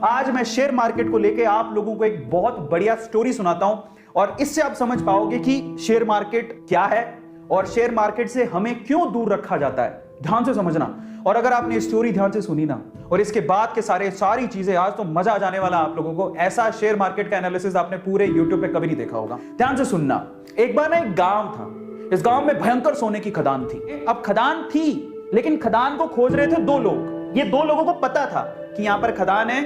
आज मैं share market को लेके आप लोगों को एक बहुत बढ़िया स्टोरी सुनाता हूं और इससे आप समझ पाओगे कि शेयर मार्केट क्या है और शेयर मार्केट से हमें क्यों दूर रखा जाता है। ध्यान से समझना। और अगर आपने स्टोरी ध्यान से सुनी ना और इसके बाद के सारी चीजें, आज तो मजा आ जाने वाला आप लोगों को। ऐसा शेयर मार्केट का एनालिसिस आपने पूरे यूट्यूब पे कभी नहीं देखा होगा। ध्यान से सुनना। एक बार ना एक गांव था। इस गांव में भयंकर सोने की खदान थी। अब खदान थी लेकिन खदान को खोज रहे थे दो लोग। ये दो लोगों को पता था कि यहां पर खदान है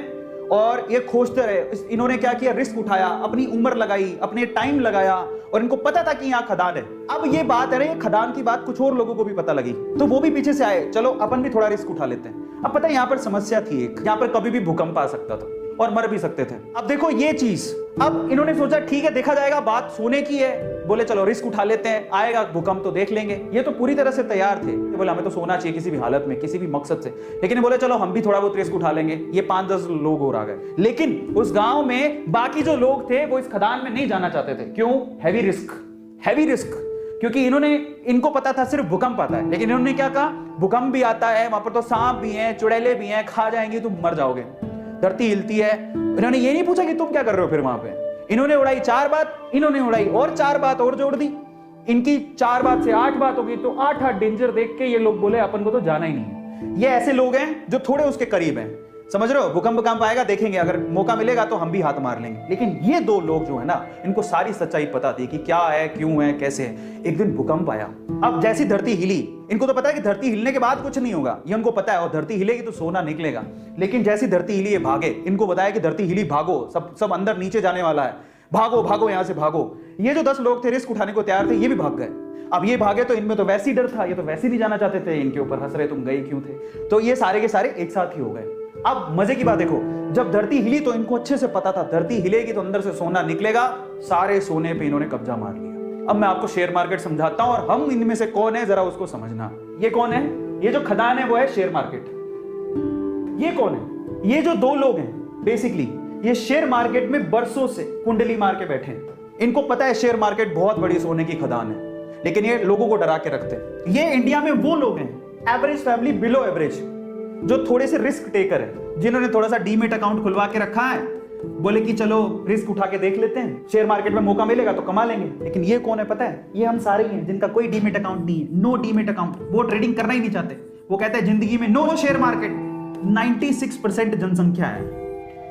और ये खोजते रहे। इन्होंने क्या किया, रिस्क उठाया, अपनी उम्र लगाई, अपने टाइम लगाया और इनको पता था कि यहां खदान है। अब ये बात है, ये खदान की बात कुछ और लोगों को भी पता लगी तो वो भी पीछे से आए, चलो अपन भी थोड़ा रिस्क उठा लेते हैं। अब पता है यहां पर समस्या थी एक, यहां पर कभी भी भूकंप आ सकता था और मर भी सकते थे। अब देखो ये चीज, अब इन्होंने सोचा ठीक है देखा जाएगा, बात सोने की है, बोले चलो रिस्क उठा लेते हैं, आएगा भूकंप तो देख लेंगे। ये तो पूरी तरह से तैयार थे, बोले हमें तो सोना चाहिए किसी भी हालत में, किसी भी मकसद से। लेकिन बोले चलो हम भी थोड़ा बहुत रिस्क उठा लेंगे। ये 5-10 लोग और आ गए। लेकिन उस गांव में बाकी जो लोग थे वो इस खदान में नहीं जाना चाहते थे। क्यों? Heavy risk. क्योंकि इनको पता था सिर्फ भूकंप आता है। लेकिन इन्होंने क्या कहा, भूकंप भी आता है, वहां पर तो सांप भी हैं, चुड़ैले भी हैं, खा जाएंगे, तुम मर जाओगे, धरती हिलती है। इन्होंने ये नहीं पूछा कि तुम क्या कर रहे हो फिर वहां पे। इन्होंने उड़ाई 4 बात, इन्होंने उड़ाई और 4 बात और जोड़ दी। इनकी 4 बात से 8 बात हो गई। तो 8 डेंजर देख के ये लोग बोले अपन को तो जाना ही नहीं है। ये ऐसे लोग हैं जो थोड़े उसके करीब हैं, समझ रहे हो। भूकंप आएगा देखेंगे, अगर मौका मिलेगा तो हम भी हाथ मार लेंगे। लेकिन ये दो लोग जो है ना, इनको सारी सच्चाई पता थी कि क्या है, क्यों है, कैसे है। एक दिन भूकंप आया। अब जैसी धरती हिली, इनको तो पता है कि धरती हिलने के बाद कुछ नहीं होगा, ये उनको पता है, और धरती हिलेगी तो सोना निकलेगा। लेकिन जैसी धरती हिली ये भागे। इनको बताया कि धरती हिली, भागो, सब अंदर नीचे जाने वाला है, भागो यहां से भागो। ये जो 10 लोग थे रिस्क उठाने को तैयार थे, ये भी भाग गए। अब ये भागे तो इनमें तो वैसे ही डर था, ये तो वैसे नहीं जाना चाहते थे, इनके ऊपर हंस रहे तुम गए क्यों थे। तो ये सारे के सारे एक साथ ही हो गए। अब मजे की बात देखो, जब धरती हिली तो इनको अच्छे से पता था धरती हिलेगी तो अंदर से सोना निकलेगा। सारे सोने पे इन्होंने कब्जा मार लिया। अब मैं आपको शेयर मार्केट समझाता हूं और हम इनमें से कौन है जरा उसको समझना। ये कौन है? ये जो खदान है वो है शेयर मार्केट। ये कौन है? ये जो 2 लोग हैं बेसिकली, ये शेयर मार्केट में बरसों से कुंडली मार के बैठे हैं। इनको पता है शेयर मार्केट बहुत बड़ी सोने की खदान है, लेकिन ये लोगों को डरा के रखते हैं। ये इंडिया में वो लोग हैं, एवरेज फैमिली, बिलो एवरेज, जो थोड़े से रिस्क टेकर है, जिन्होंने थोड़ा सा डीमेट अकाउंट खुलवा के रखा है। बोले कि चलो रिस्क उठा के देख लेते हैं, शेयर मार्केट में मौका मिलेगा तो कमा लेंगे। लेकिन ये कौन है पता है? ये हम सारे हैं जिनका कोई डीमेट अकाउंट नहीं है, नो डीमेट अकाउंट। वो ट्रेडिंग करना ही नहीं चाहते। वो कहते हैं जिंदगी में नो शेयर मार्केट। 96% जनसंख्या है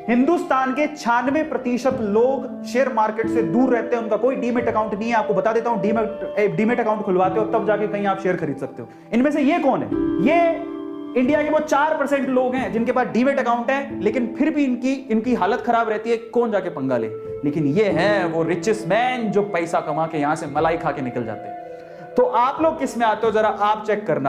हिंदुस्तान के। 96% लोग शेयर मार्केट से दूर रहते हैं, उनका कोई डीमेट अकाउंट नहीं है। आपको बता देता हूं, डीमेट अकाउंट खुलवाते हो तब जाके कहीं आप शेयर खरीद सकते हो। इनमें से ये कौन है? ये इंडिया के वो 4% लोग हैं जिनके पास डीमेट अकाउंट है, लेकिन फिर भी इनकी हालत खराब रहती है, कौन जाके पंगा ले। लेकिन ये हैं वो रिचेस्ट मैन जो पैसा कमा के यहां से मलाई खा के निकल जाते हैं। तो आप लोग किस में आते हो जरा आप चेक करना।